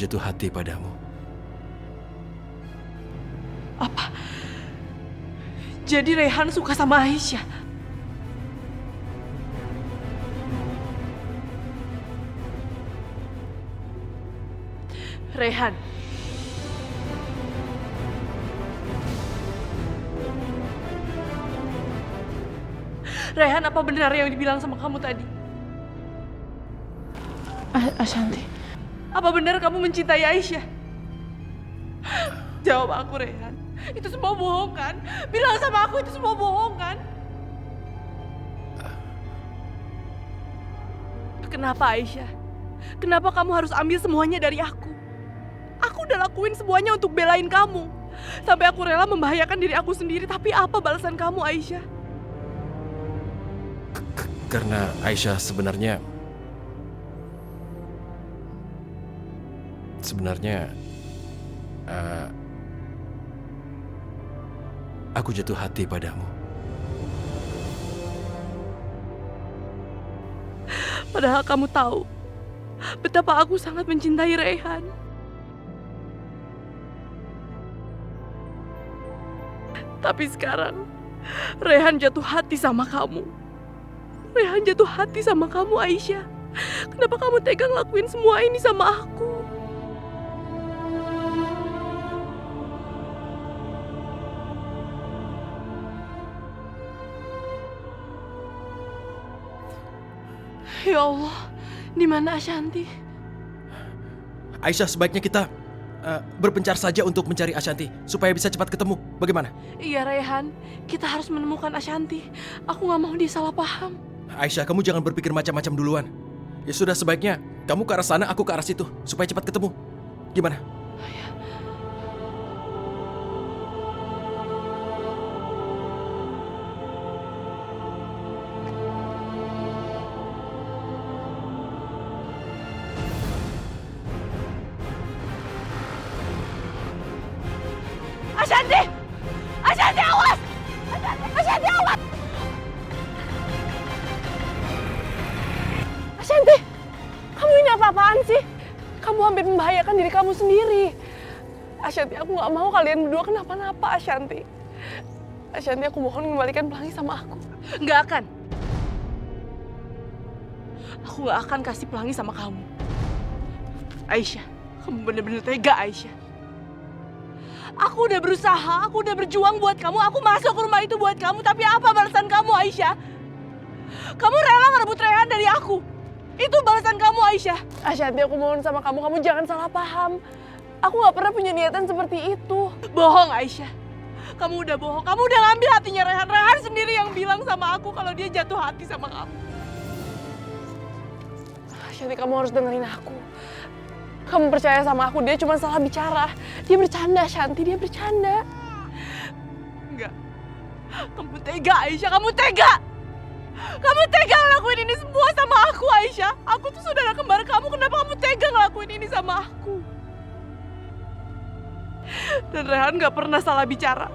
jatuh hati padamu. Apa? Jadi Rehan suka sama Aisyah? Rehan. Rehan, apa benar yang dibilang sama kamu tadi? Ashanti. Apa benar kamu mencintai Aisyah? Jawab aku, Rehan. Itu semua bohong kan? Bilang sama aku itu semua bohong kan? Kenapa Aisyah? Kenapa kamu harus ambil semuanya dari aku? Aku udah lakuin semuanya untuk belain kamu. Sampai aku rela membahayakan diri aku sendiri. Tapi apa balasan kamu, Aisyah? Karena Aisyah sebenarnya aku jatuh hati padamu. Padahal kamu tahu betapa aku sangat mencintai Rehan. Tapi sekarang Rehan jatuh hati sama kamu. Rehan jatuh hati sama kamu, Aisyah. Kenapa kamu tega ngelakuin semua ini sama aku? Ya Allah, di mana Ashanti? Aisyah, sebaiknya kita berpencar saja untuk mencari Ashanti supaya bisa cepat ketemu. Bagaimana? Iya, Rehan. Kita harus menemukan Ashanti. Aku gak mau dia salah paham. Aisyah, kamu jangan berpikir macam-macam duluan. Ya sudah, sebaiknya kamu ke arah sana, aku ke arah situ supaya cepat ketemu. Gimana? Ashanti! Ashanti, awas! Ashanti, awas! Ashanti! Kamu ini apa-apaan sih? Kamu hampir membahayakan diri kamu sendiri. Ashanti, aku gak mau kalian berdua kenapa-napa, Ashanti. Ashanti, aku mohon kembalikan Pelangi sama aku. Nggak akan. Aku nggak akan kasih Pelangi sama kamu. Aisyah, kamu benar-benar tega, Aisyah. Aku udah berusaha, aku udah berjuang buat kamu, aku masuk ke rumah itu buat kamu, tapi apa balasan kamu, Aisyah? Kamu rela ngerebut Rehan dari aku. Itu balasan kamu, Aisyah. Ashanti, aku mohon sama kamu, kamu jangan salah paham. Aku gak pernah punya niatan seperti itu. Bohong, Aisyah. Kamu udah bohong, kamu udah ngambil hatinya Rehan. Rehan sendiri yang bilang sama aku kalau dia jatuh hati sama kamu. Ashanti, kamu harus dengerin aku. Kamu percaya sama aku, dia cuma salah bicara. Dia bercanda, Shanti, dia bercanda. Enggak. Kamu tega, Aisyah, kamu tega. Kamu tega ngelakuin ini semua sama aku, Aisyah. Aku tuh saudara kembar kamu, kenapa kamu tega ngelakuin ini sama aku? Dan Rehan gak pernah salah bicara.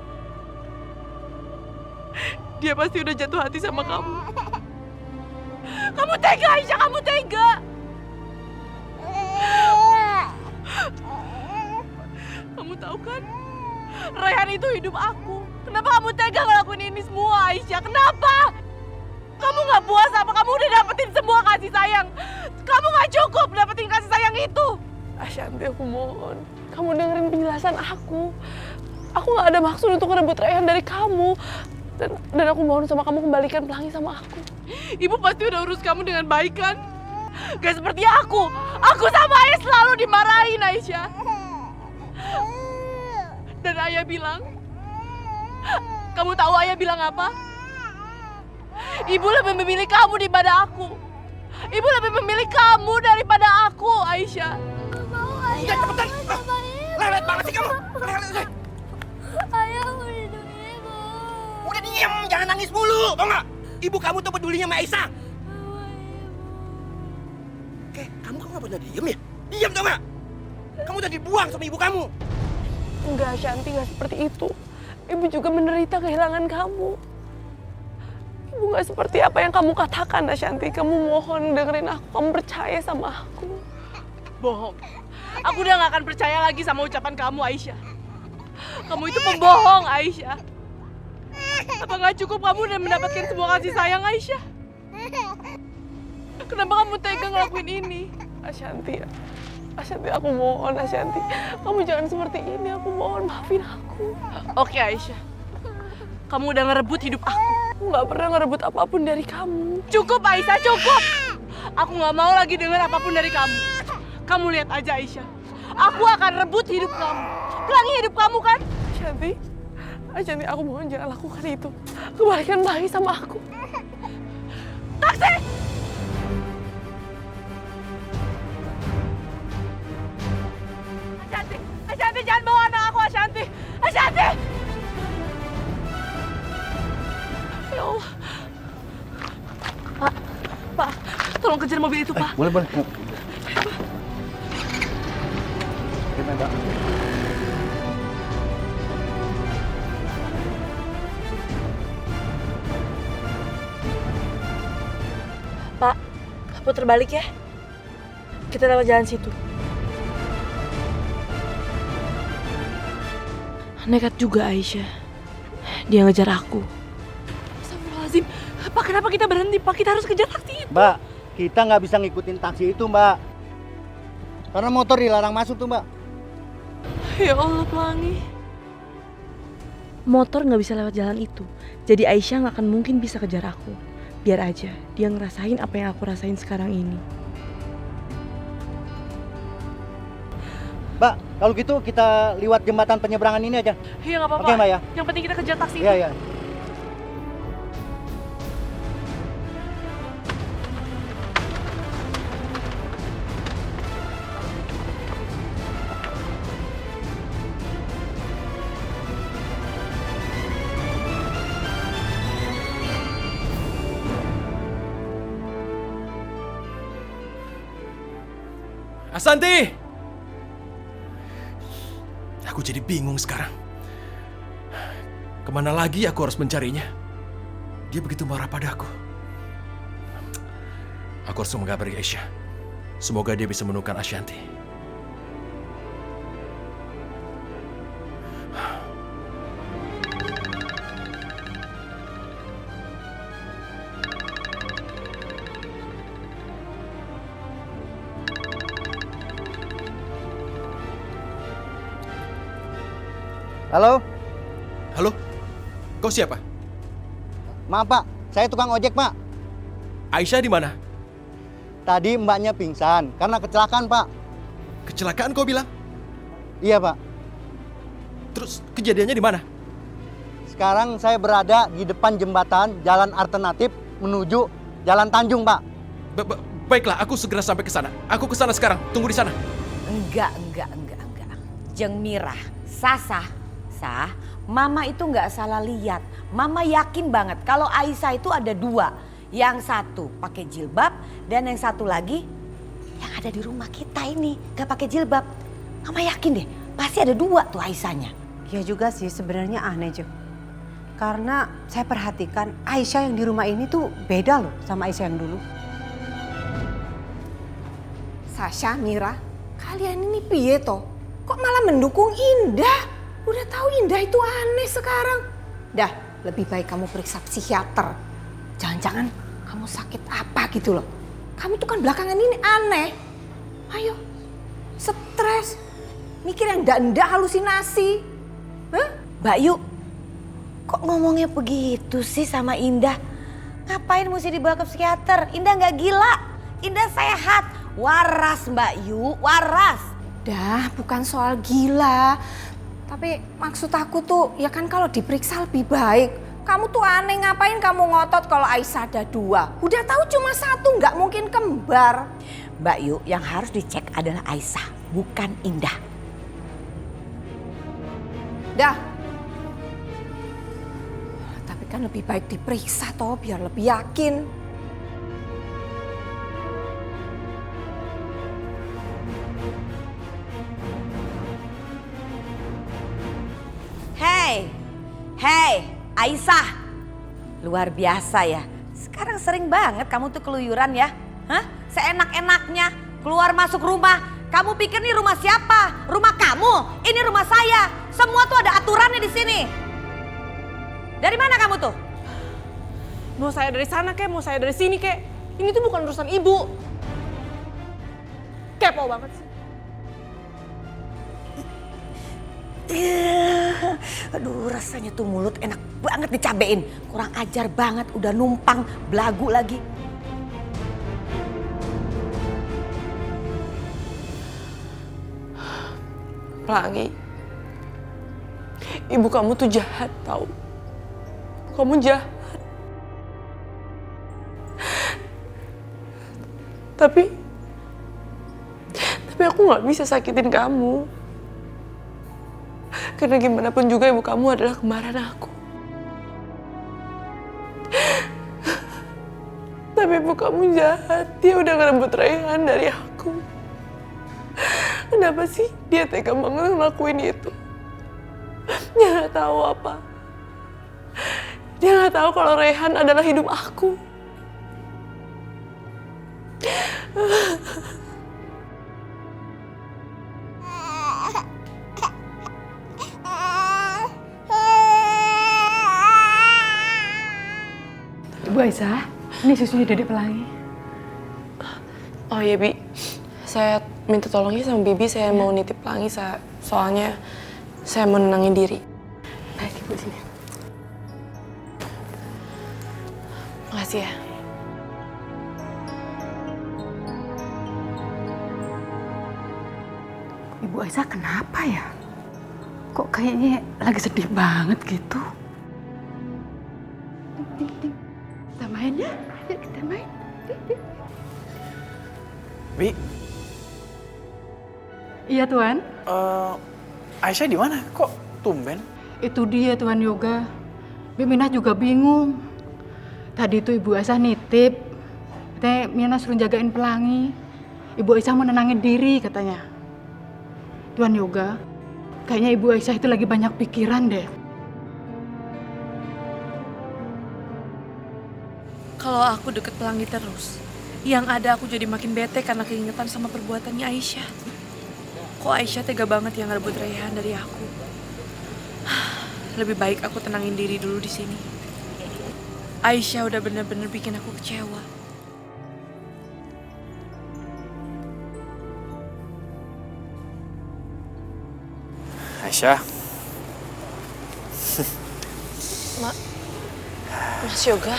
Dia pasti udah jatuh hati sama kamu. Kamu tega, Aisyah, kamu tega. Kamu tahu kan, Rehan itu hidup aku. Kenapa kamu tega ngelakuin ini semua, Aisyah? Kenapa? Kamu gak puas apa? Kamu udah dapetin semua kasih sayang. Kamu gak cukup dapetin kasih sayang itu. Ashanti, aku mohon. Kamu dengerin penjelasan aku. Aku gak ada maksud untuk merebut Rehan dari kamu. Dan aku mohon sama kamu kembalikan Pelangi sama aku. Ibu pasti udah urus kamu dengan baik kan? Gak seperti aku. Aku sama Ayah selalu dimarahin, Aisyah. Dan Ayah bilang, kamu tahu Ayah bilang apa? Ibu lebih memilih kamu daripada aku. Ibu lebih memilih kamu daripada aku, Aisyah. Udah cepetan. Lelet banget sih kamu. Ayah mau lindungi ibu. Udah diem, jangan nangis mulu, tau nggak? Ibu kamu tuh pedulinya sama Aisyah. Oke, kamu kok nggak pernah diem ya? Diem tau nggak? Kamu udah dibuang sama ibu kamu. Enggak, Shanti, nggak seperti itu. Ibu juga menderita kehilangan kamu. Ibu nggak seperti apa yang kamu katakan, Shanti. Kamu mohon dengerin aku, kamu percaya sama aku. Bohong. Aku udah gak akan percaya lagi sama ucapan kamu, Aisyah. Kamu itu pembohong, Aisyah. Apa gak cukup kamu udah mendapatkan semua kasih sayang, Aisyah? Kenapa kamu tega ngelakuin ini? Ashanti, aku mohon, Ashanti. Kamu jangan seperti ini, aku mohon, maafin aku. Oke, Aisyah. Kamu udah ngerebut hidup aku. Aku gak pernah ngerebut apapun dari kamu. Cukup, Aisyah, cukup! Aku gak mau lagi dengar apapun dari kamu. Kamu lihat aja, Aisyah. Aku akan rebut hidup kamu. Pelangi hidup kamu, kan? Ashanti, aku mohon jangan lakukan itu. Kembalikan Pelangi sama aku. Taksi! Ashanti, jangan bawa anak aku, Ashanti! Ashanti! Ya Allah. Pak, tolong kejar mobil itu, Pak. Boleh. Gimana, Mbak? Pak, putar balik ya. Kita lewat jalan situ. Nekat juga Aisyah. Dia ngejar aku. Astagfirullahaladzim. Pak, kenapa kita berhenti, Pak? Kita harus kejar taksi itu. Mbak, kita nggak bisa ngikutin taksi itu, Mbak. Karena motor dilarang masuk tuh, Mbak. Ya Allah, Pelangi. Motor nggak bisa lewat jalan itu. Jadi Aisyah nggak akan mungkin bisa kejar aku. Biar aja dia ngerasain apa yang aku rasain sekarang ini. Mbak, kalau gitu kita lewat jembatan penyeberangan ini aja. Iya, nggak apa-apa. Oke, Mbak, ya. Yang penting kita kejar taksi Iya, itu. iya. Ashanti! Aku jadi bingung sekarang. Kemana lagi aku harus mencarinya? Dia begitu marah padaku. Aku harus mengabari Aisyah. Semoga dia bisa menemukan Ashanti. Halo? Halo? Kau siapa? Maaf, Pak. Saya tukang ojek, Pak. Aisyah di mana? Tadi mbaknya pingsan karena kecelakaan, Pak. Kecelakaan kau bilang? Iya, Pak. Terus kejadiannya di mana? Sekarang saya berada di depan jembatan jalan alternatif menuju Jalan Tanjung, Pak. Baiklah, aku segera sampai ke sana. Aku ke sana sekarang. Tunggu di sana. Enggak. Jeng Mirah, Sasa, Mama itu nggak salah lihat. Mama yakin banget kalau Aisyah itu ada dua. Yang satu pakai jilbab dan yang satu lagi yang ada di rumah kita ini nggak pakai jilbab. Mama yakin deh, pasti ada dua tuh Aisyahnya. Ya juga sih sebenarnya aneh, Jo. Karena saya perhatikan Aisyah yang di rumah ini tuh beda loh sama Aisyah yang dulu. Sasha, Mira, kalian ini piye toh? Kok malah mendukung Indah? Udah tahu Indah itu aneh sekarang. Dah, lebih baik kamu periksa psikiater. Jangan-jangan kamu sakit apa gitu loh. Kamu tuh kan belakangan ini aneh. Ayo, stres. Mikir yang enggak halusinasi. Hah? Mbak Yu, kok ngomongnya begitu sih sama Indah? Ngapain mesti dibawa ke psikiater? Indah nggak gila, Indah sehat, waras Mbak Yu, waras. Dah, bukan soal gila. Tapi maksud aku tuh, ya kan kalau diperiksa lebih baik. Kamu tuh aneh, ngapain kamu ngotot kalau Aisyah ada dua? Udah tahu cuma satu, nggak mungkin kembar. Mbak Yu, yang harus dicek adalah Aisyah, bukan Indah. Dah. Tapi kan lebih baik diperiksa toh, biar lebih yakin. Hei, Aisyah. Luar biasa ya. Sekarang sering banget kamu tuh keluyuran ya. Hah? Seenak-enaknya keluar masuk rumah Kamu pikir ini rumah siapa? Rumah kamu? Ini rumah saya. Semua tuh ada aturannya di sini. Dari mana kamu tuh? Mau saya dari sana kek, mau saya dari sini kek. Ini tuh bukan urusan ibu. Kepo banget sih. Aduh, rasanya tuh mulut enak banget dicabein. Kurang ajar banget, udah numpang, belagu lagi. Pelangi, ibu kamu tuh jahat tau. Kamu jahat. Tapi aku nggak bisa sakitin kamu. Karena gimana pun juga ibu kamu adalah kembaran aku. Tapi ibu kamu jahat, dia udah ngerebut Raihan dari aku. Kenapa sih dia tega banget ngelakuin itu? Dia nggak tahu apa. Dia nggak tahu kalau Raihan adalah hidup aku. Bu Aisyah, ini susunya Dedek Pelangi. Oh iya Bi, saya minta tolongnya sama Bibi, saya mau nitip Pelangi, soalnya saya mau nenangin diri. Baik Ibu, sini. Makasih ya. Ibu Aisyah kenapa ya? Kok kayaknya lagi sedih banget gitu? Kita main ya? Yuk kita main. Bi, Iya Tuan. Aisyah di mana? Kok tumben? Itu dia Tuan Yoga. Minah juga bingung. Tadi itu Ibu Aisyah nitip. Katanya Minah suruh jagain Pelangi. Ibu Aisyah mau nenangin diri katanya. Tuan Yoga, kayaknya Ibu Aisyah itu lagi banyak pikiran deh. Kalau aku deket Pelangi terus, yang ada aku jadi makin bete karena keingetan sama perbuatannya Aisyah. Kok Aisyah tega banget yang ngerebut Raihan dari aku? Lebih baik aku tenangin diri dulu di sini. Aisyah udah bener-bener bikin aku kecewa. Aisyah, Mas Yoga?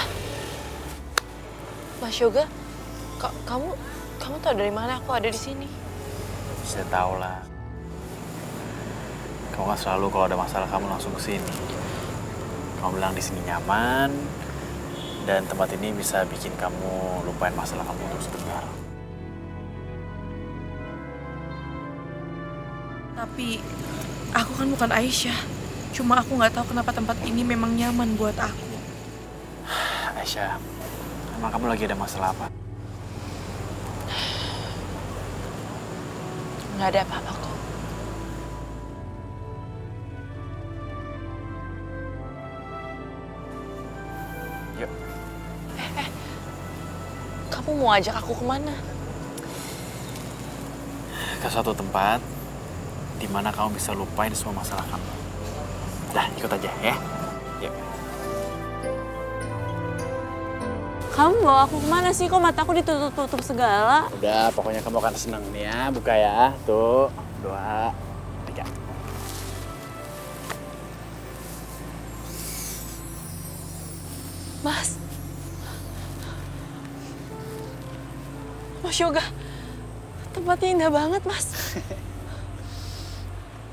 Mas Yoga? Kamu tahu dari mana aku ada di sini? saya tahu lah. Kamu kan selalu kalau ada masalah kamu langsung ke sini. Kamu bilang di sini nyaman dan tempat ini bisa bikin kamu lupain masalah kamu untuk sebentar. Tapi aku kan bukan Aisyah. Cuma aku nggak tahu kenapa tempat ini memang nyaman buat aku. Aisyah, emang kamu lagi ada masalah apa? Nggak ada apa-apa kok. Yuk. Kamu mau ajak aku kemana? Ke suatu tempat di mana kamu bisa lupain semua masalah kamu. Dah, ikut aja ya. Yuk. Kamu bawa aku kemana sih? Kok mataku ditutup-tutup segala? Udah, pokoknya kamu akan seneng nih ya. Buka ya. Tuh, 2, 3. Mas Yoga, tempatnya indah banget, Mas.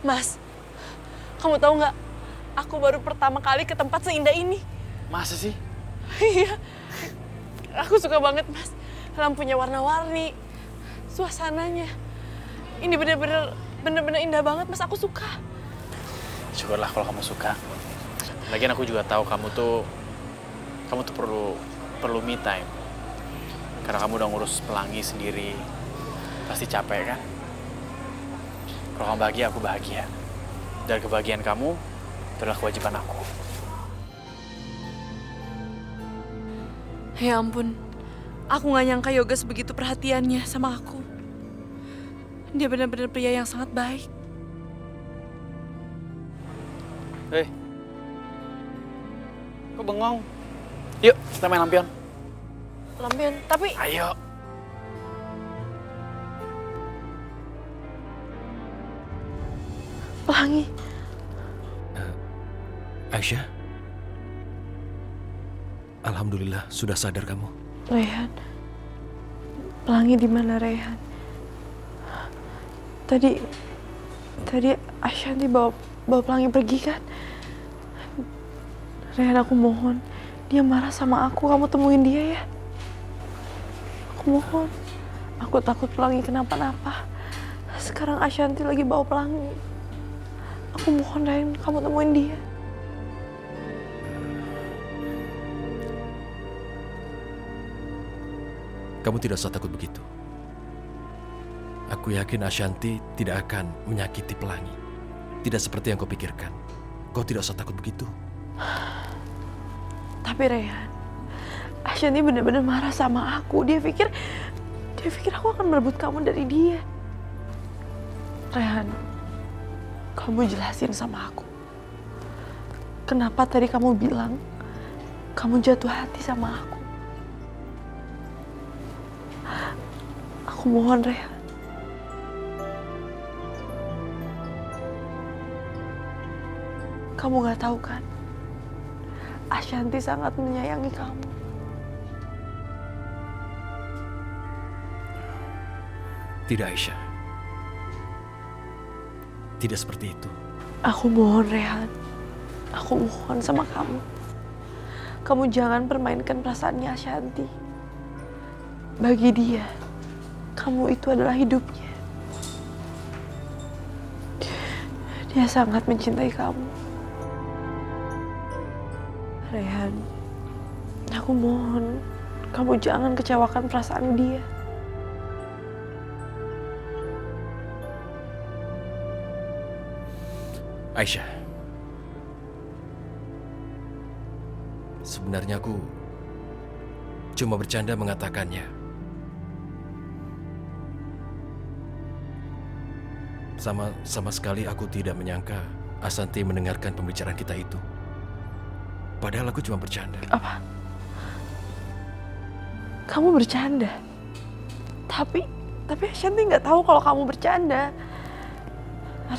Mas, kamu tahu nggak? Aku baru pertama kali ke tempat seindah ini. Masa sih? Iya, aku suka banget, Mas. Lampunya warna-warni, suasananya. Ini bener-bener indah banget, Mas. Aku suka. Syukurlah kalau kamu suka. Lagian aku juga tahu kamu tuh perlu me time. Karena kamu udah ngurus Pelangi sendiri, pasti capek kan? Kalau kamu bahagia, aku bahagia. Dan kebahagiaan kamu itu adalah kewajiban aku. Ya ampun, aku nggak nyangka Yoga sebegitu perhatiannya sama aku. Dia benar-benar pria yang sangat baik. Hei. Kok bengong? Yuk, kita main lampion. Lampion, tapi Ayo. Pelangi. Aisyah. Alhamdulillah sudah sadar kamu. Rehan. Pelangi di mana, Rehan? Tadi Ashanti bawa Pelangi pergi kan? Rehan, aku mohon. Dia marah sama aku, kamu temuin dia ya. Aku mohon. Aku takut Pelangi kenapa-napa. Sekarang Ashanti lagi bawa Pelangi. Aku mohon, Rehan, kamu temuin dia. Kamu tidak usah takut begitu. Aku yakin Ashanti tidak akan menyakiti Pelangi. Tidak seperti yang kau pikirkan. Kau tidak usah takut begitu. Tapi Rehan, Ashanti benar-benar marah sama aku. Dia pikir aku akan merebut kamu dari dia. Rehan, kamu jelasin sama aku. Kenapa tadi kamu bilang kamu jatuh hati sama aku? Aku mohon, Rehan. Kamu gak tahu kan? Ashanti sangat menyayangi kamu. Tidak, Aisyah. Tidak seperti itu. Aku mohon, Rehan. Aku mohon sama kamu. Kamu jangan permainkan perasaannya Ashanti. Bagi dia, kamu itu adalah hidupnya. Dia sangat mencintai kamu. Rehan, aku mohon, kamu jangan kecewakan perasaan dia. Aisyah, sebenarnya aku cuma bercanda mengatakannya. Sama sekali aku tidak menyangka Ashanti mendengarkan pembicaraan kita itu. Padahal aku cuma bercanda. Apa? Kamu bercanda? Tapi Ashanti nggak tahu kalau kamu bercanda.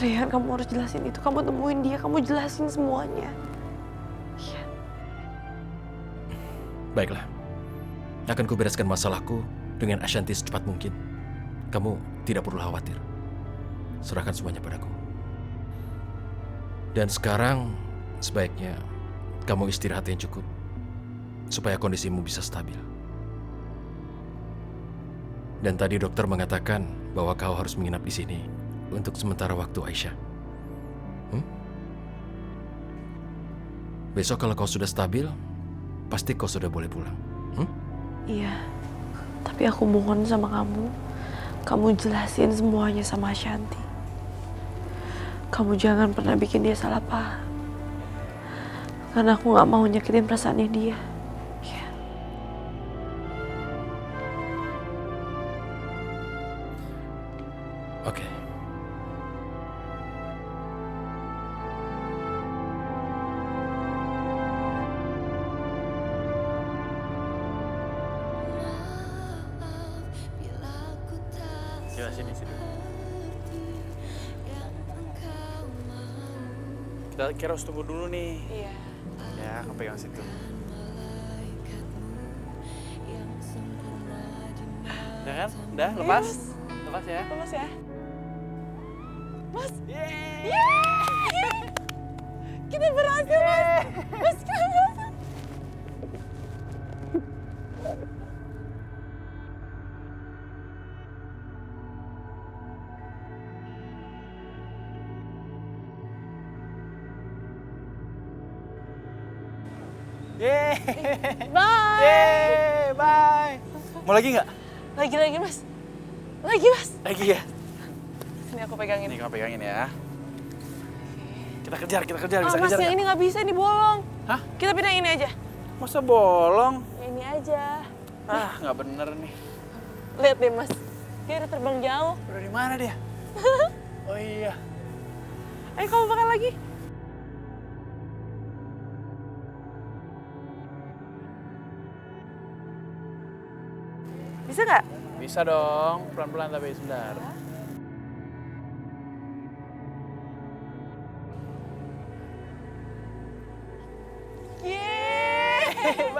Rehan, kamu harus jelasin itu. Kamu temuin dia, kamu jelasin semuanya. Iya. Baiklah. Akan kubereskan masalahku dengan Ashanti secepat mungkin. Kamu tidak perlu khawatir. Serahkan semuanya padaku. Dan sekarang sebaiknya kamu istirahat yang cukup supaya kondisimu bisa stabil. Dan tadi dokter mengatakan bahwa kau harus menginap di sini untuk sementara waktu, Aisyah. Besok kalau kau sudah stabil, pasti kau sudah boleh pulang. Iya, tapi aku mohon sama kamu jelasin semuanya sama Ashanti. Kamu jangan pernah bikin dia salah paham. Karena aku gak mau nyakitin perasaannya dia. Ya. Oke. Coba sini. Kita harus tunggu dulu nih. Iya. Ya, kamu pegang situ. Udah kan? Udah, lepas? Lepas ya? Lepas ya. Mas. Yeay! Yeay! Kita berhasil, Mas. Mas, kita berhasil. Yeay! Bye. Yeay, bye! Mau lagi nggak? Lagi, Mas. Lagi, Mas. Lagi ya? Sini aku pegangin. Ini kamu pegangin ya. Kita kejar, bisa Mas, kejar yang nggak? ini nggak bisa, ini bolong. Hah? Kita pindah ini aja. Masa bolong? Ini aja. Ah, nggak bener nih. Lihat deh, Mas. Dia udah terbang jauh. Udah di mana dia? Oh iya. Ayo kamu makan lagi. Bisa nggak? Bisa dong, pelan-pelan tapi sebentar. Yeay!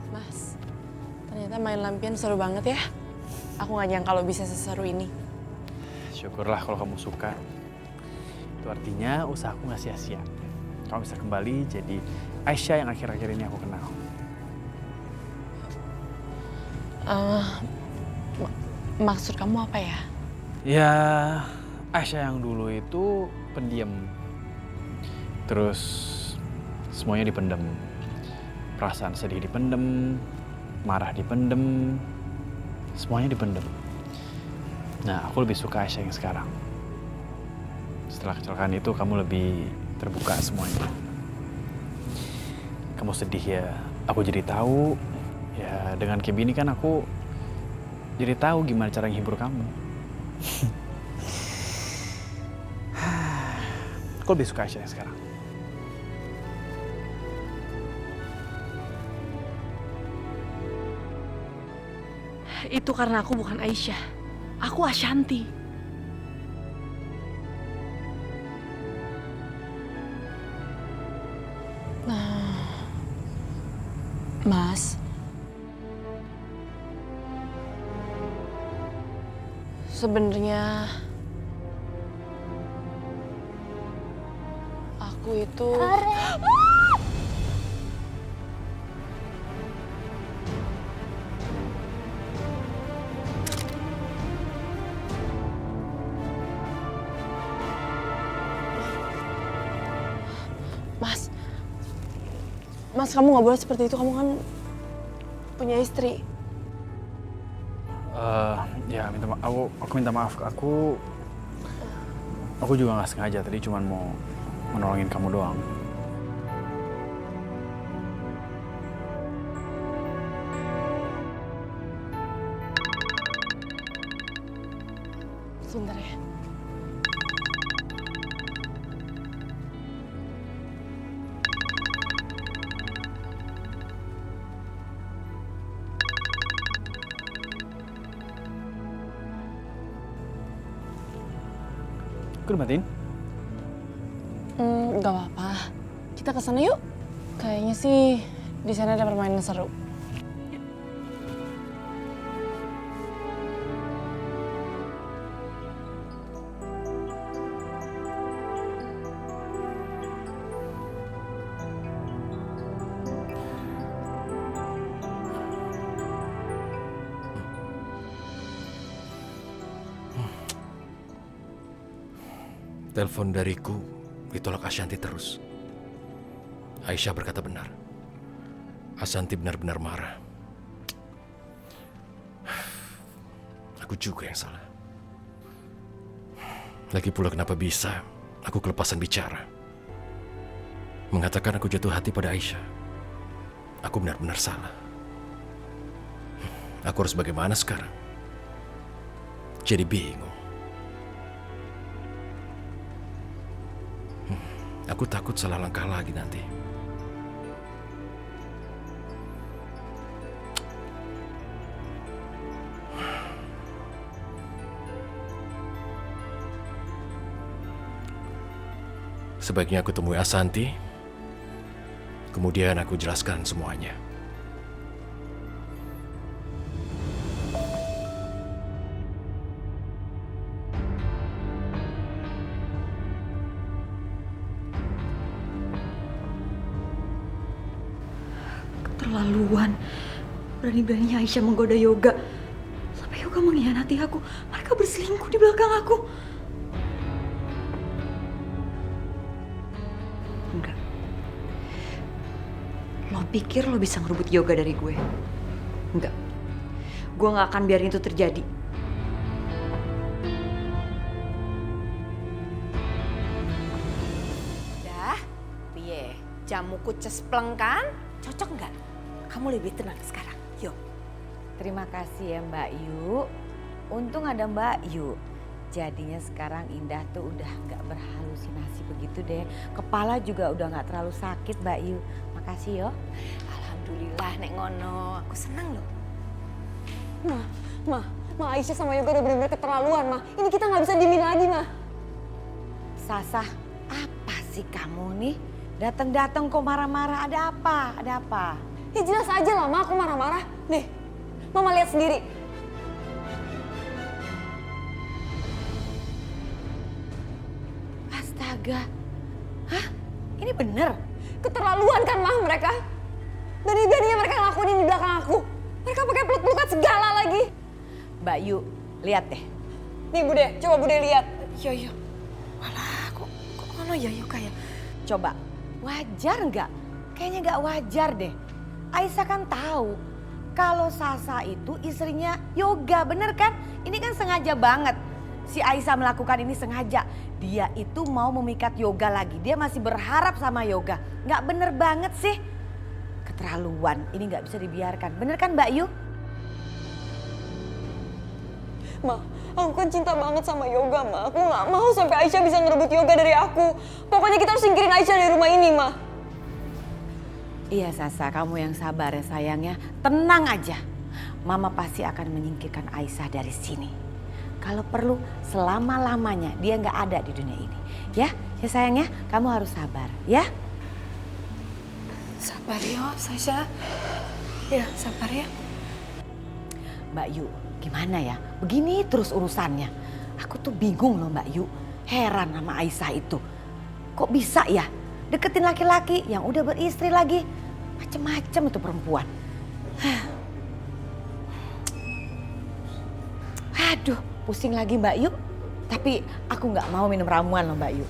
Mas, ternyata main lampion seru banget ya. Aku gak nyangka kalau bisa seseru ini. Syukurlah kalau kamu suka. Itu artinya usahaku nggak sia-sia. Kamu bisa kembali jadi Aisyah yang akhir-akhir ini aku kenal. Maksud kamu apa ya? Ya, Aisyah yang dulu itu pendiam. Terus semuanya dipendem. Perasaan sedih dipendem, marah dipendem, semuanya dipendem. Nah, aku lebih suka Aisyah yang sekarang. Setelah kecelakaan itu kamu lebih terbuka semuanya. Kamu sedih ya, aku jadi tahu. Ya, dengan kayak gini kan aku jadi tahu gimana cara menghibur kamu. Aku lebih suka Aisyah yang sekarang. Itu karena aku bukan Aisyah. Aku Ashanti. Mas, sebenarnya aku itu Mas, kamu nggak boleh seperti itu. Kamu kan punya istri. Ya minta maaf. Aku minta maaf. Aku juga nggak sengaja tadi, cuman mau menolongin kamu doang. Sebentar ya. Kok dimatiin? Gak apa-apa. Kita ke sana yuk. Kayaknya sih di sana ada permainan seru. Telepon dariku ditolak Ashanti terus. Aisyah berkata benar. Ashanti benar-benar marah. Aku juga yang salah. Lagi pula kenapa bisa aku kelepasan bicara. Mengatakan aku jatuh hati pada Aisyah. Aku benar-benar salah. Aku harus bagaimana sekarang? Jadi bingung. Aku takut salah langkah lagi nanti. Sebaiknya aku temui Ashanti, kemudian aku jelaskan semuanya. Keterlaluan. Berani-beraninya Aisyah menggoda Yoga. Sampai Yoga Yoga mengkhianati aku. Mereka berselingkuh di belakang aku. Enggak. Lo pikir lo bisa ngerebut Yoga dari gue? Enggak. Gue gak akan biarin itu terjadi. Dah, piye? Jamuku cespleng kan? Cocok nggak? Kamu lebih tenang sekarang. Yuk. Terima kasih ya Mbak Yu. Untung ada Mbak Yu. Jadinya sekarang Indah tuh udah nggak berhalusinasi begitu deh. Kepala juga udah nggak terlalu sakit Mbak Yu. Makasih yo. Alhamdulillah Nek Ngono. Aku senang loh. Ma Aisyah sama Yoga udah benar-benar keterlaluan, Ma. Ini kita nggak bisa diemin lagi, Ma. Sasa, apa sih kamu nih? Datang-datang kok marah-marah, ada apa? Ada apa? Ya jelas aja lah, Ma, aku marah-marah. Nih, Mama lihat sendiri. Astaga. Hah? Ini bener? Keterlaluan kan, Ma, mereka? Berani-beraninya mereka ngelakuin ini di belakang aku. Mereka pakai peluk-pelukan segala lagi. Mbak Yu, lihat deh. Nih Bude, coba Bude lihat. Iya. Walah, kok ngono ya Yoga ya? Coba, wajar nggak? Kayaknya nggak wajar deh. Aisyah kan tahu kalau Sasa itu istrinya Yoga, bener kan? Ini kan sengaja banget. Si Aisyah melakukan ini sengaja. Dia itu mau memikat Yoga lagi. Dia masih berharap sama Yoga. Nggak bener banget sih. Keterlaluan, ini nggak bisa dibiarkan. Bener kan Mbak Yu? Ma, aku kan cinta banget sama Yoga, Ma. Aku nggak mau sampai Aisyah bisa ngerebut Yoga dari aku. Pokoknya kita harus singkirin Aisyah dari rumah ini, Ma. Iya Sasa, kamu yang sabar ya sayangnya. Tenang aja, Mama pasti akan menyingkirkan Aisyah dari sini. Kalau perlu selama-lamanya dia nggak ada di dunia ini. Ya sayangnya, kamu harus sabar ya. Sabar ya, Sasha. Ya, sabar ya. Mbak Yu, gimana ya? Begini terus urusannya. Aku tuh bingung loh Mbak Yu. Heran sama Aisyah itu. Kok bisa ya deketin laki-laki yang udah beristri lagi? Macem-macem itu perempuan. Aduh, pusing lagi Mbak Yu. Tapi aku nggak mau minum ramuan loh Mbak Yu.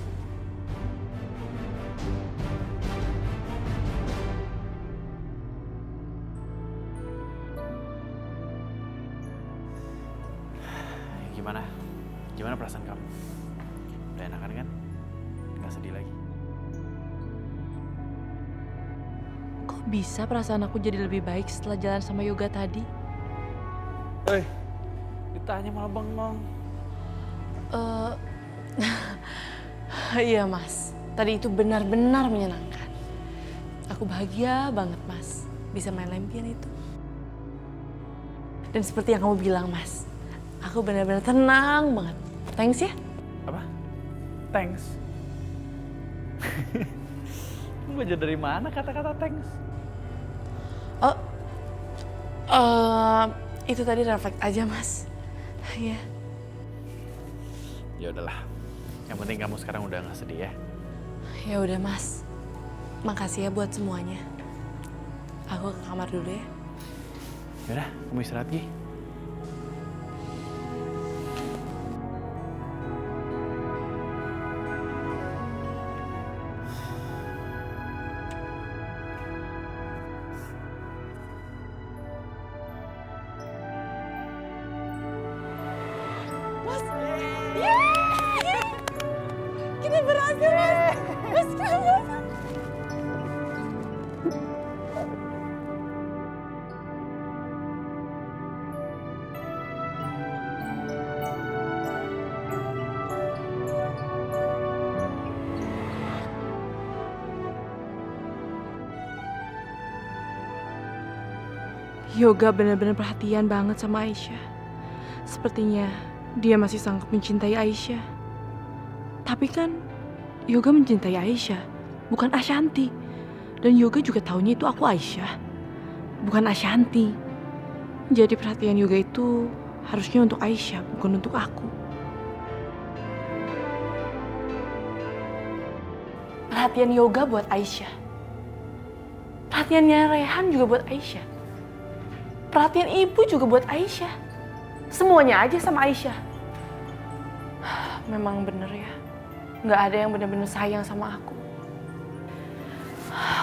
Gimana perasaan kamu? Udah enakan kan? Nggak sedih lagi? Kok bisa perasaan aku jadi lebih baik setelah jalan sama Yoga tadi? Ditanya malah bengong. Iya Mas, tadi itu benar-benar menyenangkan. Aku bahagia banget Mas, bisa main lempian itu. Dan seperti yang kamu bilang Mas, aku benar-benar tenang banget. Thanks ya. Apa? Thanks? Lu belajar dari mana kata-kata thanks? Itu tadi refleks aja Mas. Iya. Ya udahlah. Yang penting kamu sekarang udah nggak sedih ya. Ya udah Mas. Makasih ya buat semuanya. Aku ke kamar dulu ya. Yaudah, kamu istirahat Gi. Kita berhasil Mas. Yoga benar-benar perhatian banget sama Aisyah. Sepertinya dia masih sanggup mencintai Aisyah. Tapi kan Yoga mencintai Aisyah, bukan Ashanti. Dan Yoga juga taunya itu aku Aisyah, bukan Ashanti. Jadi perhatian Yoga itu harusnya untuk Aisyah, bukan untuk aku. Perhatian Yoga buat Aisyah. Perhatiannya Rehan juga buat Aisyah. Perhatian ibu juga buat Aisyah. Semuanya aja sama Aisyah. Memang bener ya, nggak ada yang bener-bener sayang sama aku.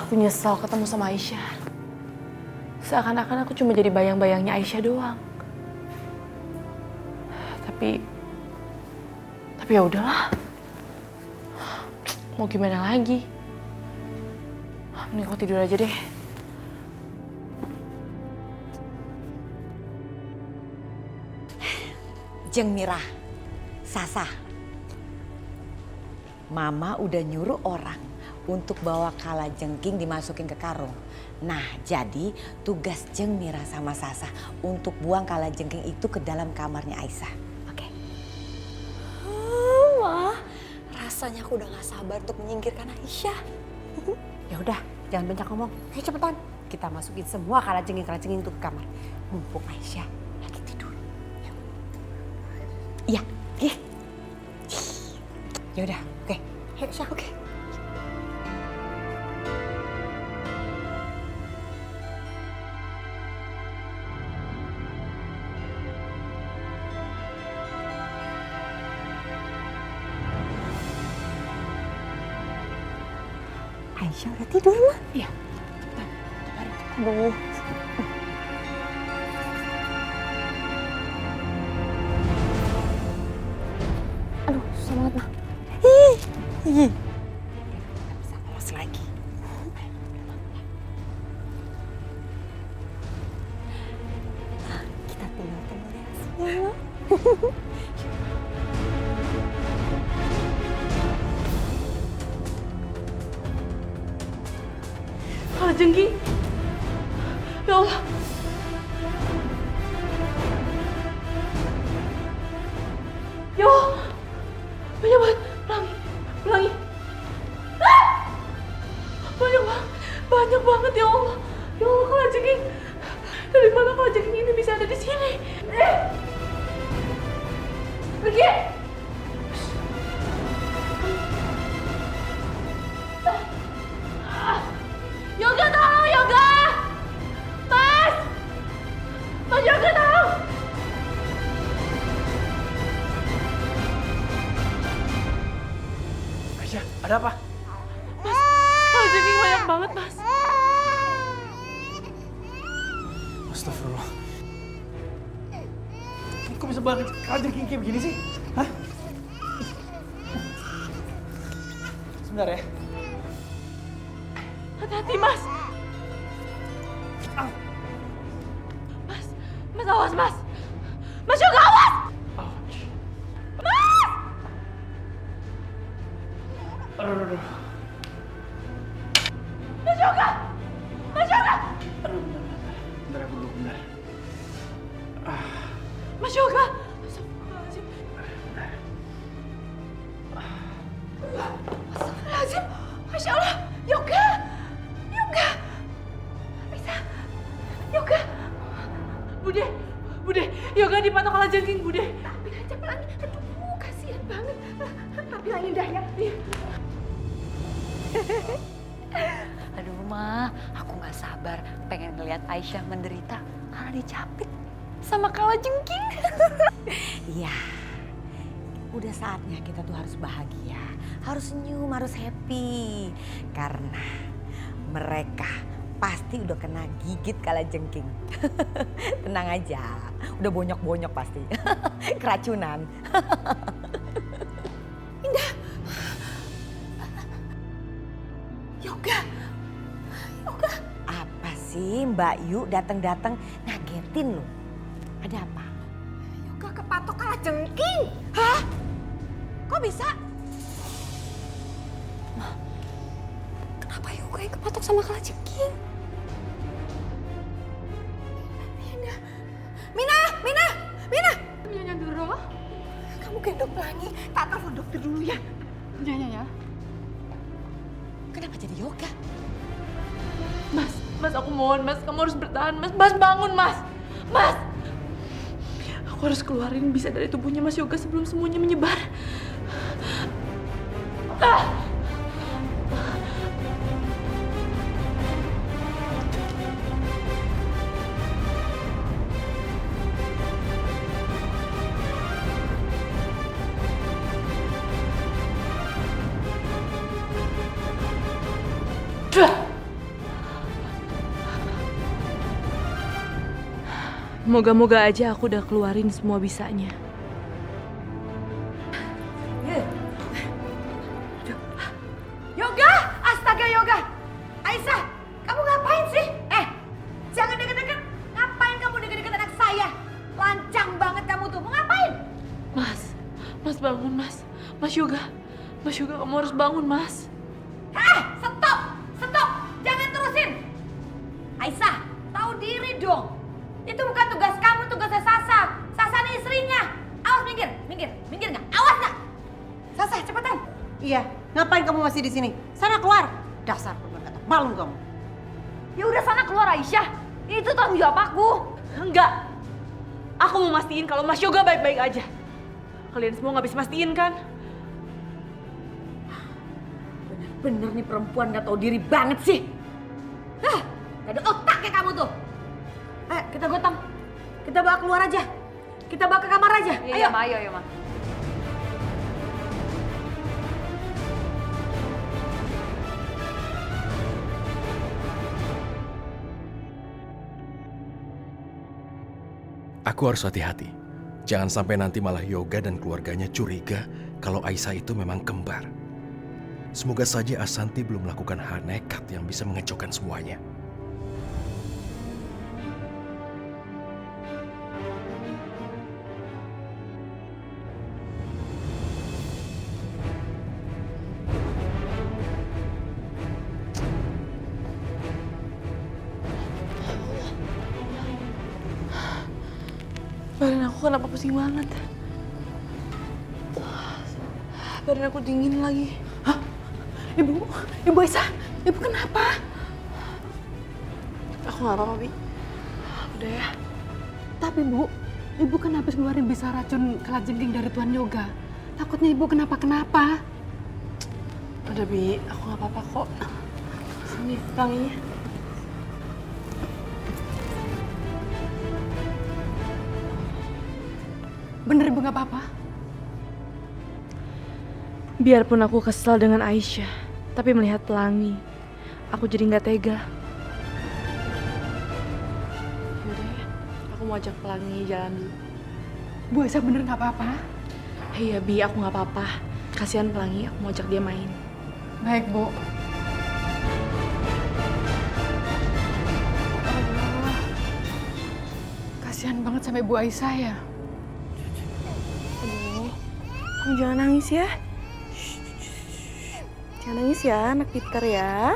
Aku nyesel ketemu sama Aisyah. Seakan-akan aku cuma jadi bayang-bayangnya Aisyah doang. Tapi ya udahlah. Mau gimana lagi? Mending aku tidur aja deh. Jeng Mira, Sasa. Mama udah nyuruh orang untuk bawa kalajengking dimasukin ke karung. Nah, jadi tugas Jeng Mira sama Sasa untuk buang kalajengking itu ke dalam kamarnya Aisyah. Oke? Wah, rasanya aku udah gak sabar untuk menyingkirkan Aisyah. Ya udah, jangan banyak ngomong. Ayo cepetan. Kita masukin semua kalajengking itu ke kamar. Mumpung Aisyah lagi tidur. Iya, iya. Ya udah, oke. Ayo Syah, oke. Aisyah udah tidur, Ma? Iya. Aduh. Aduh, susah banget, Ma. Ih. Nggak bisa lolos lagi. Kita tinggal ya semua. Kalajengking. Ya Allah. Ya Allah. Banyak banget. Pelangi. Banyak banget ya Allah. Ya Allah, kalajengking. Dari mana kalajengking ini bisa ada di sini? Pergi. Yoga tolong, Yoga! Mas! Mas Yoga tolong! Aisyah, ada apa? Mas, kalajengking banyak banget, Mas. Astagfirullah. Kok bisa banget kalajengking kayak begini sih? Hah? Sebentar ya. Hati-hati, Mas. Mas awas, Mas. Mas Yoga awas! Mas! Aduh. Mas Yoga! Mas Yoga! Aduh, bentar aku dulu, bentar. Mas Yoga! Astagfirullahaladzim. Astagfirullahaladzim. Masya Allah. Yoga! Bisa. Yoga! Bude, Yoga dipatok kalajengking, Bude. Tapi aja Pelangi. Aduh, kasihan banget. Tapi yang indah ya. Aduh, Ma, aku gak sabar pengen ngeliat Aisyah menderita karena dicapit sama kalajengking. Iya. Udah saatnya kita tuh harus bahagia, harus senyum, harus happy. Karena mereka pasti udah kena gigit kalajengking. Tenang aja, udah bonyok-bonyok pasti. Keracunan. Indah. Yoga. Apa sih Mbak Yu datang-datang ngagetin loh? Ada apa? Yoga kepatok kalajengking. Hah? Kok bisa? Kenapa Yoga yang kepatok sama kalajengking? Mina! Nyonya Duro. Kamu gendong Pelangi. Tak telepon dokter dulu ya. Ya. Kenapa jadi Yoga? Mas, aku mohon, Mas. Kamu harus bertahan, Mas. Mas, bangun, Mas. Mas! Aku harus keluarin bisa dari tubuhnya Mas Yoga sebelum semuanya menyebar. Moga-moga aja aku udah keluarin semua bisanya. Yoga, astaga Yoga. Aisyah, kamu ngapain sih? Jangan deket-deket. Ngapain kamu deket-deket anak saya? Lancang banget kamu tuh. Mau ngapain? Mas bangun Mas. Mas Yoga kamu harus bangun Mas. Stop. Jangan terusin. Aisyah, tahu diri dong. Itu bukan tugas kamu, tugasnya Sasa. Sasa nih istrinya. Awas minggir nggak? Awas nggak? Sasa, cepetan. Iya, ngapain kamu masih di sini? Sana keluar. Dasar perempuan kata malu kamu. Ya udah sana keluar Aisyah. Itu tanggung jawab aku. Enggak. Aku mau mastiin kalau Mas Yoga baik-baik aja. Kalian semua nggak bisa mastiin kan? Bener nih perempuan gak tahu diri banget sih. Gak ada otak kayak kamu tuh. Ayo kita gotong. Kita bawa keluar aja. Kita bawa ke kamar aja. Iya, Ma, ayo, Ma. Aku harus hati-hati. Jangan sampai nanti malah Yoga dan keluarganya curiga kalau Aisyah itu memang kembar. Semoga saja Asanti belum melakukan hal nekat yang bisa mengacaukan semuanya. Badan aku kenapa pusing banget? Badan aku dingin lagi. Hah? Ibu Aisyah, ibu kenapa? Aku nggak apa-apa, Bi. Udah ya. Tapi Bu, ibu kan habis ngeluarin bisa racun kalajengking dari Tuan Yoga. Takutnya ibu kenapa-kenapa. Udah, Bi. Aku nggak apa-apa kok. Sini, pelanginya. Bener ibu nggak apa-apa? Biarpun aku kesal dengan Aisyah, tapi melihat pelangi, aku jadi nggak tega. Yaudah ya, aku mau ajak pelangi jalan dulu. Bu Aisyah bener nggak apa-apa? Iya Bi, aku nggak apa-apa. Kasihan pelangi, aku mau ajak dia main. Baik Bu. Allah, kasihan banget sampai Bu Aisyah ya. Aduh, kamu jangan nangis ya. Jangan nangis ya, anak pintar ya.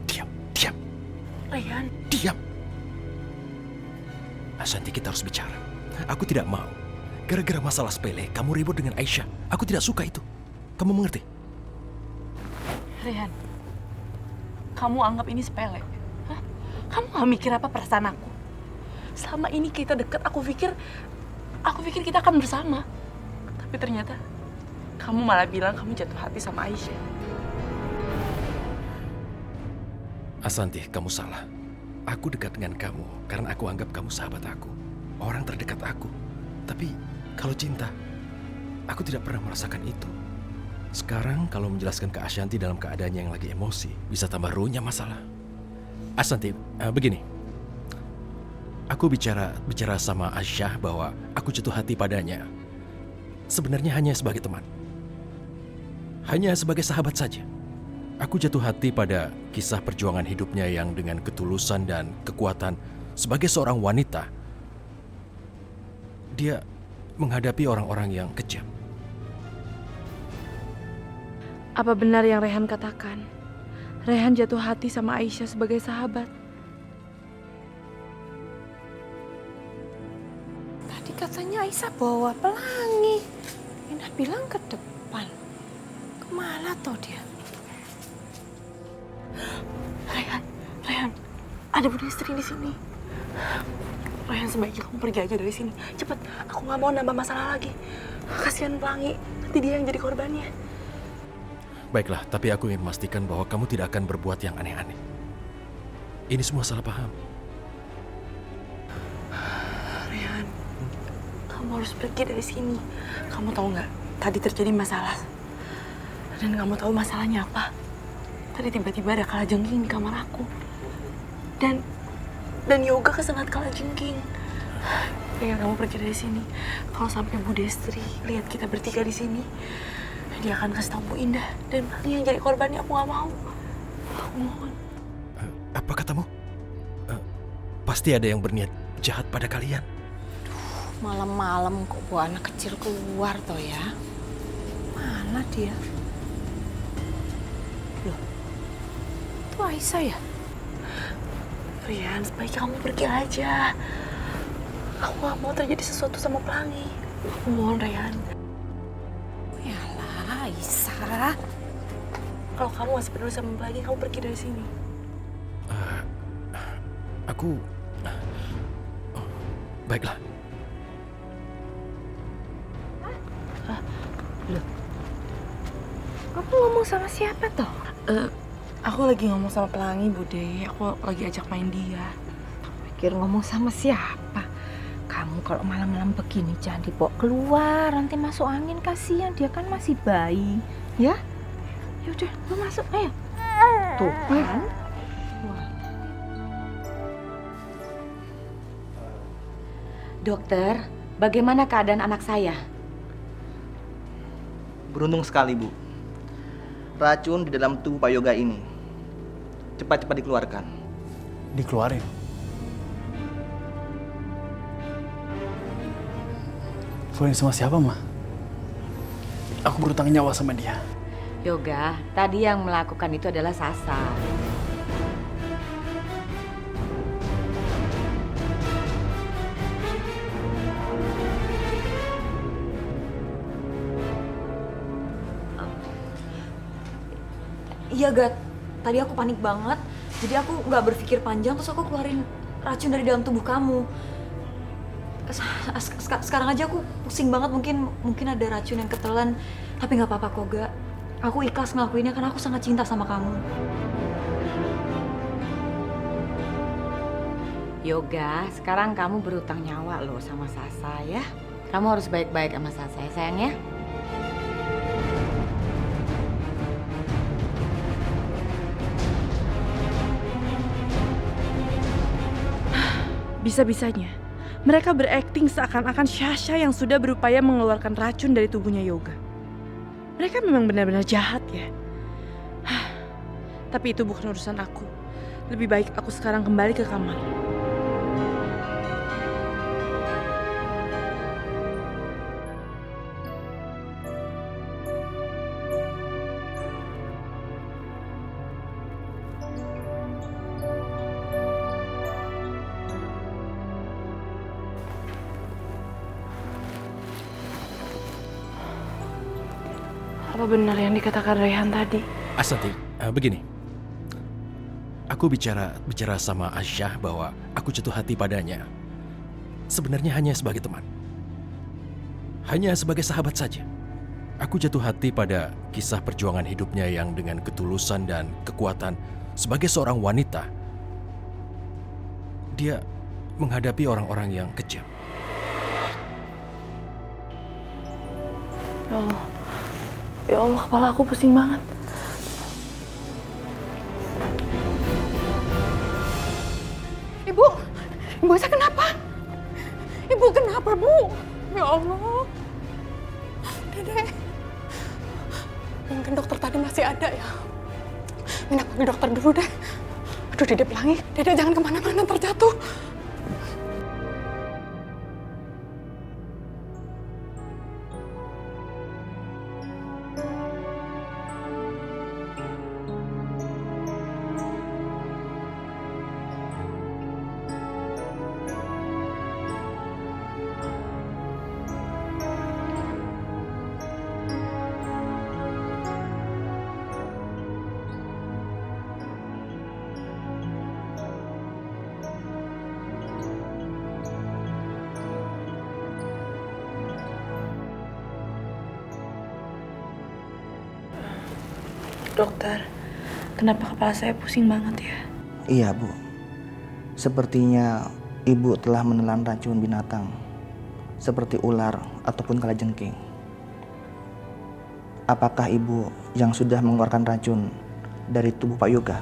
Diam. Rayhan. Diam. Asanti, kita harus bicara. Aku tidak mau. Gara-gara masalah sepele, kamu ribut dengan Aisyah. Aku tidak suka itu. Kamu mengerti? Rayhan, kamu anggap ini sepele? Hah? Kamu gak mikir apa perasaan aku? Selama ini kita dekat, aku pikir kita akan bersama. Tapi ternyata kamu malah bilang kamu jatuh hati sama Aisyah. Asanti, kamu salah. Aku dekat dengan kamu karena aku anggap kamu sahabat aku. Orang terdekat aku. Tapi kalau cinta, aku tidak pernah merasakan itu. Sekarang kalau menjelaskan ke Ashanti dalam keadaannya yang lagi emosi, bisa tambah runyam masalah. Ashanti, begini. Aku bicara sama Aisyah bahwa aku jatuh hati padanya. Sebenarnya hanya sebagai teman. Hanya sebagai sahabat saja. Aku jatuh hati pada kisah perjuangan hidupnya yang dengan ketulusan dan kekuatan sebagai seorang wanita. Dia menghadapi orang-orang yang kejam. Apa benar yang Rayhan katakan? Rayhan jatuh hati sama Aisyah sebagai sahabat. Tadi katanya Aisyah bawa pelangi. Indah bilang ke depan. Kemana toh dia? Rayhan, ada budak istri di sini. Rayhan, sebaiknya kamu pergi aja dari sini. Cepet, aku nggak mau nambah masalah lagi. Kasihan Pelangi, nanti dia yang jadi korbannya. Baiklah, tapi aku ingin memastikan bahwa kamu tidak akan berbuat yang aneh-aneh. Ini semua salah paham. Rehan, kamu harus pergi dari sini. Kamu tahu nggak? Tadi terjadi masalah. Dan kamu tahu masalahnya apa? Tadi tiba-tiba ada kalajengking di kamar aku. Dan Yoga kesengat kalajengking. Rehan, kamu pergi dari sini. Kalau sampai Bu Destri lihat kita bertiga di sini, dia akan kasih tahu Bu Indah. Dan yang jadi korbannya aku nggak mau. Aku mohon. Apa katamu? Pasti ada yang berniat jahat pada kalian. Malam-malam kok bawa anak kecil keluar toh ya? Mana dia? Loh, itu Aisyah ya? Rian, sebaiknya kamu pergi aja. Aku gak mau terjadi sesuatu sama Pelangi. Aku mohon, Rian. Yalah, Aisyah. Kalau kamu masih peduli sama Pelangi, kamu pergi dari sini. Aku... baiklah. Loh, kamu ngomong sama siapa toh? Aku lagi ngomong sama Pelangi, Bude. Aku lagi ajak main dia. Pikir ngomong sama siapa? Kamu kalau malam-malam begini jangan dibawa keluar, nanti masuk angin, kasihan dia kan masih bayi. Ya? Yaudah, lu masuk, ayo. Tuh kan? Wah. Dokter, bagaimana keadaan anak saya? Beruntung sekali, Bu. Racun di dalam tubuh Pak Yoga ini cepat-cepat dikeluarkan. Dikeluarin? Keluarin sama siapa, Ma? Aku berutang nyawa sama dia. Yoga, tadi yang melakukan itu adalah Sasa. Iya, Gat. Tadi aku panik banget. Jadi aku nggak berpikir panjang, terus aku keluarin racun dari dalam tubuh kamu. Sekarang aja aku pusing banget, mungkin ada racun yang ketelan. Tapi nggak apa-apa kok, Ga. Aku ikhlas ngelakuinnya karena aku sangat cinta sama kamu. Yoga, sekarang kamu berutang nyawa loh sama Sasa ya. Kamu harus baik-baik sama Sasa ya sayang ya. Bisa-bisanya, mereka berakting seakan-akan Sasha yang sudah berupaya mengeluarkan racun dari tubuhnya Yoga. Mereka memang benar-benar jahat ya. Tapi itu bukan urusan aku. Lebih baik aku sekarang kembali ke kamar. Apa benar yang dikatakan Rehan tadi? Asanti, begini. Aku bicara sama Aisyah bahwa aku jatuh hati padanya. Sebenarnya hanya sebagai teman. Hanya sebagai sahabat saja. Aku jatuh hati pada kisah perjuangan hidupnya yang dengan ketulusan dan kekuatan sebagai seorang wanita. Dia menghadapi orang-orang yang kejam. Ya Allah, kepala aku pusing banget. Ibu Aisyah kenapa? Ibu kenapa, Bu? Ya Allah. Dedek. Mungkin dokter tadi masih ada ya. Minta panggil dokter dulu deh. Aduh, Dedek Pelangi. Dedek jangan kemana-mana terjatuh. Dokter, kenapa kepala saya pusing banget ya? Iya, Bu. Sepertinya ibu telah menelan racun binatang seperti ular ataupun kalajengking. Apakah ibu yang sudah mengeluarkan racun dari tubuh Pak Yoga?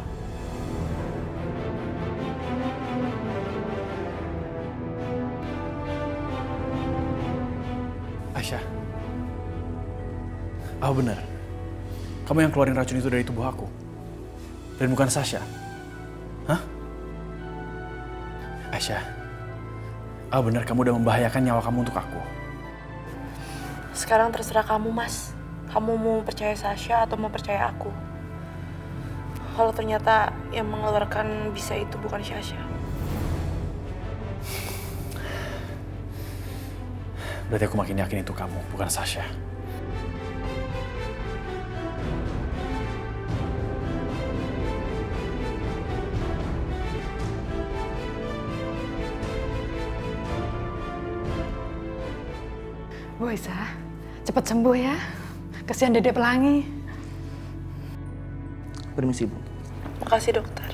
Aisyah, benar. Kamu yang keluarin racun itu dari tubuh aku. Dan bukan Sasha. Hah? Aisyah, benar kamu udah membahayakan nyawa kamu untuk aku. Sekarang terserah kamu, Mas. Kamu mau percaya Sasha atau mau percaya aku? Kalau ternyata yang mengeluarkan bisa itu bukan Sasha. Berarti aku makin yakin itu kamu, bukan Sasha. Bu Aisyah, cepat sembuh ya. Kasihan Dedek Pelangi. Permisi, Bu. Makasih, dokter.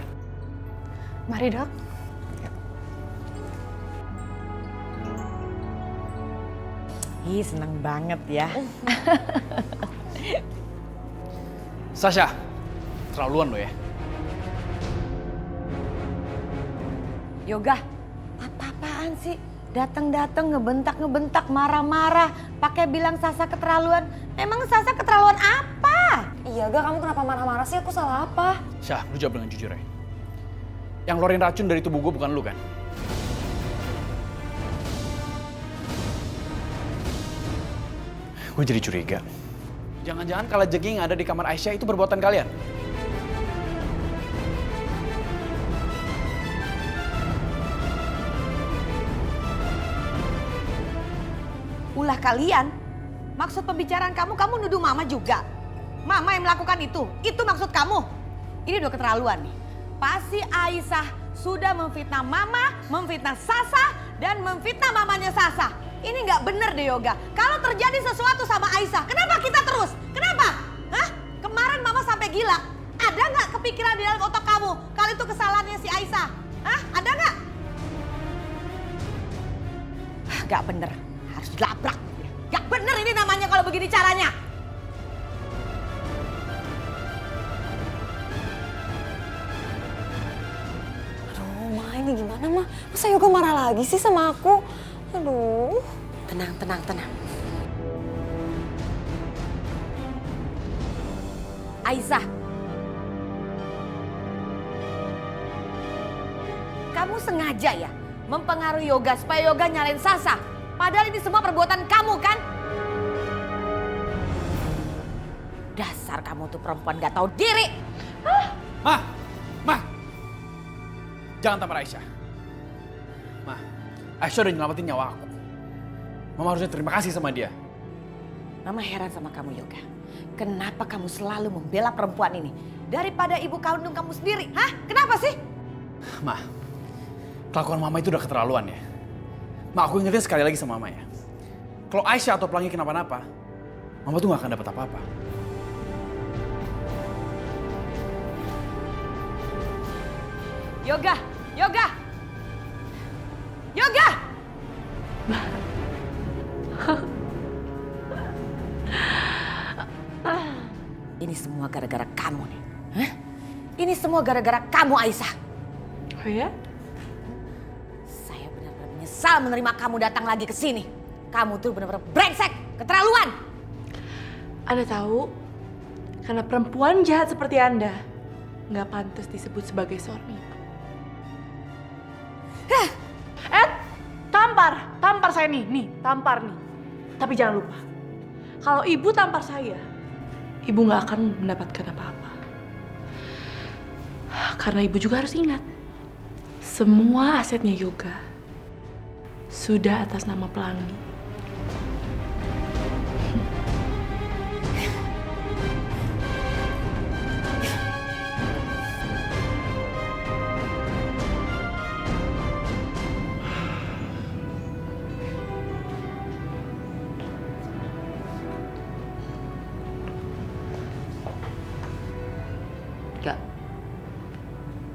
Mari, Dok. Ih, seneng banget ya. Sasha, terlaluan lo ya. Yoga, apa-apaan sih? Datang-datang ngebentak-ngebentak, marah-marah, pakai bilang Sasa keterlaluan. Emang Sasa keterlaluan apa? Iya, Ga, kamu kenapa marah-marah sih? Aku salah apa? Syah, lu jawab dengan jujur ya. Yang ngeluarin racun dari tubuh gue bukan lu kan? Gue jadi curiga. Jangan-jangan kalajengking yang ada di kamar Aisyah itu perbuatan kalian? Ulah kalian? Maksud pembicaraan kamu nuduh Mama juga? Mama yang melakukan itu? Itu maksud kamu? Ini udah keterlaluan nih. Pasti Aisyah sudah memfitnah Mama, memfitnah Sasa, dan memfitnah mamanya Sasa. Ini nggak bener deh Yoga. Kalau terjadi sesuatu sama Aisyah, kenapa kita terus? Kenapa? Hah? Kemarin Mama sampai gila. Ada nggak kepikiran di dalam otak kamu kalau itu kesalahannya si Aisyah? Hah? Ada nggak? Nggak bener. Harus dilabrak. Nggak bener ini namanya kalau begini caranya. Aduh, Ma, ini gimana, Ma? Masa Yoga marah lagi sih sama aku? Aduh. Tenang. Aisyah. Kamu sengaja ya mempengaruhi Yoga supaya Yoga nyalain Sasa. Padahal ini semua perbuatan kamu kan? Dasar kamu tuh perempuan gak tahu diri. Ma! Jangan tampar Aisyah. Ma, Aisyah udah nyelamatin nyawa aku. Mama harusnya terima kasih sama dia. Mama heran sama kamu Yoga. Kenapa kamu selalu membela perempuan ini daripada ibu kandung kamu sendiri? Hah? Kenapa sih? Ma, kelakuan Mama itu udah keterlaluan ya. Ma, aku ingetin sekali lagi sama Mama ya. Kalau Aisyah atau Pelangi kenapa-napa, Mama tuh gak akan dapat apa-apa. Yoga! Ini semua gara-gara kamu nih. Hah? Ini semua gara-gara kamu Aisyah. Oh ya? Saya benar-benar menyesal menerima kamu datang lagi ke sini. Kamu tuh benar-benar brengsek, keterlaluan. Anda tahu, karena perempuan jahat seperti Anda nggak pantas disebut sebagai seorang ibu. Tampar saya nih, tampar nih. Tapi jangan lupa, kalau ibu tampar saya, ibu nggak akan mendapatkan apa-apa. Karena ibu juga harus ingat, semua asetnya Yoga sudah atas nama Pelangi.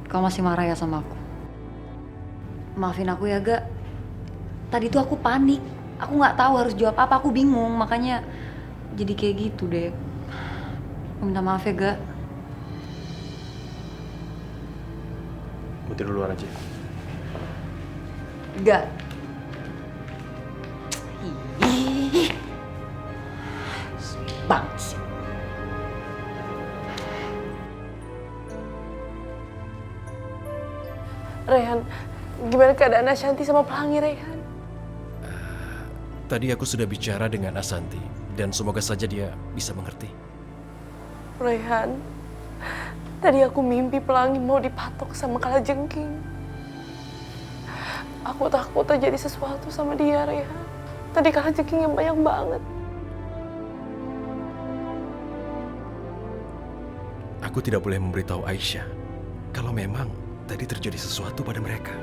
Kau masih marah ya sama aku? Maafin aku ya, Ga. Tadi tuh aku panik. Aku nggak tahu harus jawab apa, aku bingung. Makanya jadi kayak gitu deh. Aku minta maaf ya, Ga. Gue tidur luar aja. Ga. Ih. Banget sih. Reyhan, gimana keadaan Ashanti sama Pelangi, Reyhan? Tadi aku sudah bicara dengan Asanti dan semoga saja dia bisa mengerti. Reyhan, tadi aku mimpi Pelangi mau dipatok sama Kalajengking. Aku takut terjadi sesuatu sama dia, Reyhan. Tadi Kalajengkingnya banyak banget. Aku tidak boleh memberitahu Aisyah kalau memang tadi terjadi sesuatu pada mereka.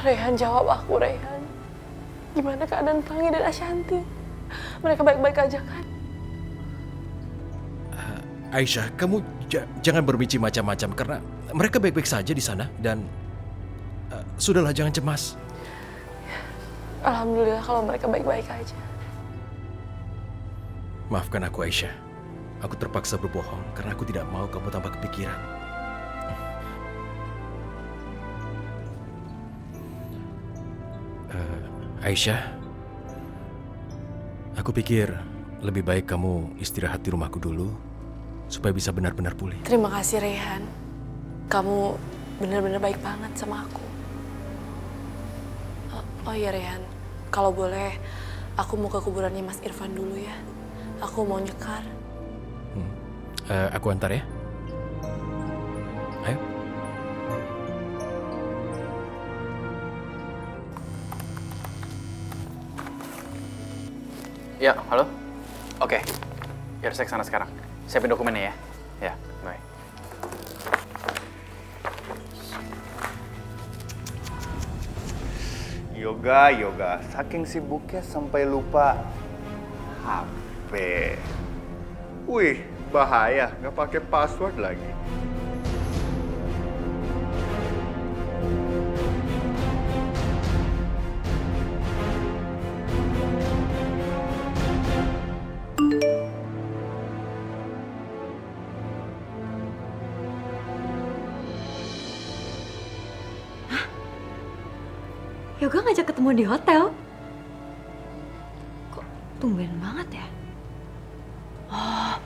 Reyhan, jawab aku, Reyhan. Gimana keadaan Pelangi dan Ashanti? Mereka baik-baik aja kan? Aisyah, kamu jangan berbicara macam-macam karena mereka baik-baik saja di sana dan sudahlah, jangan cemas. Alhamdulillah kalau mereka baik-baik aja. Maafkan aku, Aisyah. Aku terpaksa berbohong karena aku tidak mau kamu tambah kepikiran. Aisyah, aku pikir lebih baik kamu istirahat di rumahku dulu supaya bisa benar-benar pulih. Terima kasih, Reyhan. Kamu benar-benar baik banget sama aku. Oh iya, Reyhan. Kalau boleh, aku mau ke kuburannya Mas Irfan dulu ya. Aku mau nyekar. Aku antar ya. Ayo. Ya, halo? Oke. Biar saya kesana sekarang. Siapin dokumennya ya. Ya, baik. Yoga, saking sibuknya sampai lupa HP. Wih, bahaya, nggak pakai password lagi. Yoga ngajak ketemu di hotel. Kok tumben banget ya? Oh,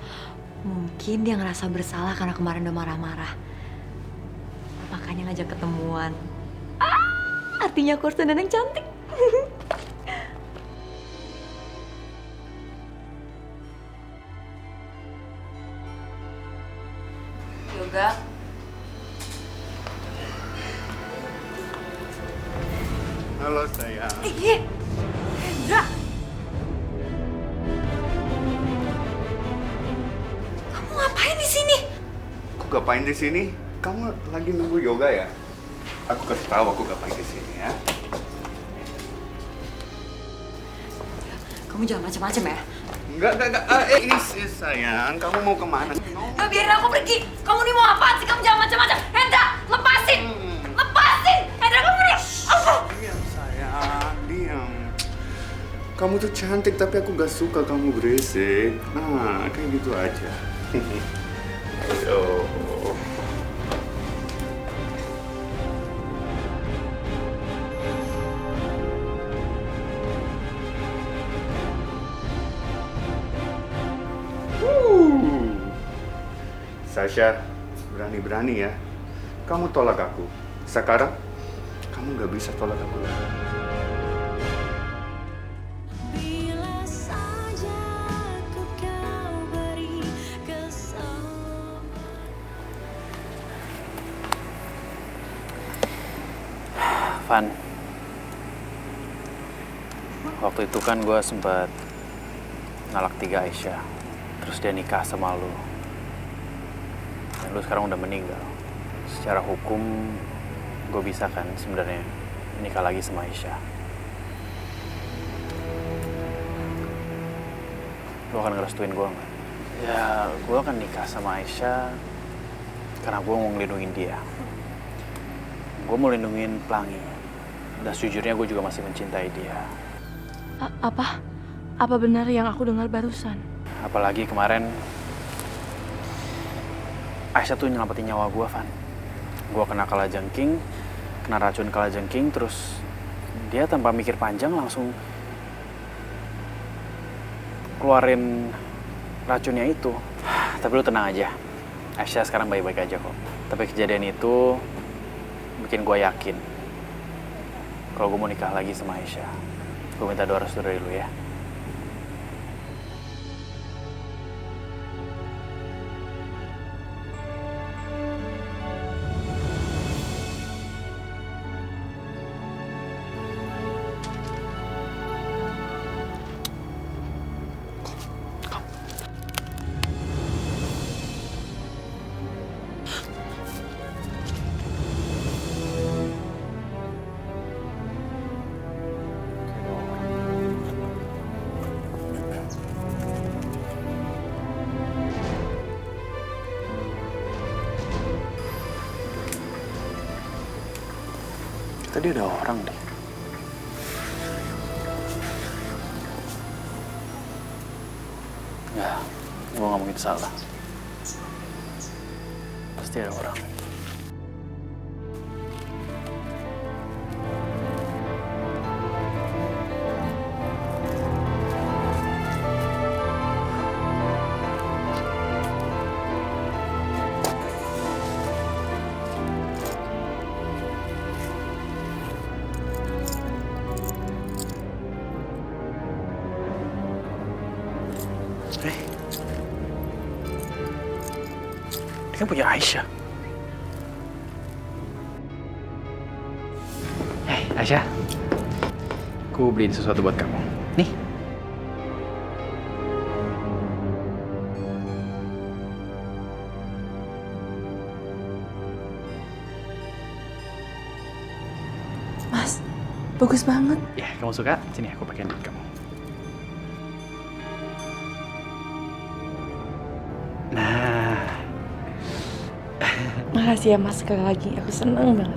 mungkin dia ngerasa bersalah karena kemarin udah marah-marah. Makanya ngajak ketemuan. Artinya aku harus dandan yang cantik. Yoga. Halo sayang. Hendra. Kamu ngapain di sini? Aku ngapain di sini? Kamu lagi nunggu yoga ya? Aku kasih tahu aku ngapain di sini ya. Kamu jangan macam-macam ya. Enggak. Sayang, kamu mau kemana? Biarin aku pergi. Kamu nih mau apaan sih? Kamu jangan macam-macam. Hendra, lepasin. Lepasin. Hendra, kamu nih. Diam sayang, diam. Kamu tuh cantik tapi aku gak suka kamu berisik. Nah, kayak gitu aja. Ayo. Sasha, berani-berani ya. Kamu tolak aku. Sekarang, kamu gak bisa tolak aku lagi. Van, waktu itu kan gue sempat nalak 3 Aisyah, terus dia nikah sama lu. Dan lu sekarang udah meninggal. Secara hukum, gue bisa kan sebenarnya nikah lagi sama Aisyah. Lu akan ngerestuin gue nggak? Ya, gue akan nikah sama Aisyah karena gue mau ngelindungin dia. gue mau lindungin Pelangi. Dan sejujurnya gue juga masih mencintai dia. Apa? Apa benar yang aku dengar barusan? Apalagi kemarin Aisyah tuh nyelamatin nyawa gue, Van. Gue kena kalajengking, kena racun kalajengking, terus dia tanpa mikir panjang langsung keluarin racunnya itu. Tapi lu tenang aja, Aisyah sekarang baik-baik aja kok. Tapi kejadian itu bikin gue yakin kalau gue mau nikah lagi sama Aisyah. Gue minta doa restu dari lu ya. Tadi ada orang deh. Ya, gue gak mungkin salah. Pasti ada orang. Dia kan punya Aisyah. Aisyah, aku beliin sesuatu buat kamu. Nih. Mas, bagus banget. Ya, kamu suka? Sini aku pakein buat kamu. Makasih ya Mas, sekali lagi. Aku seneng banget.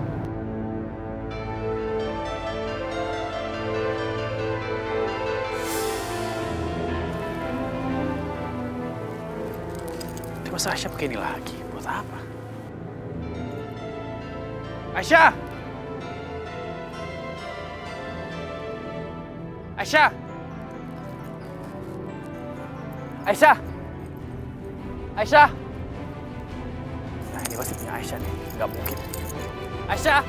Tapi masa Aisyah pakai ini lagi? Buat apa? Aisyah! Aisyah! Aisyah! Aisyah! Nah, ini pasti punya Aisyah nih. Nggak mungkin. Aisyah!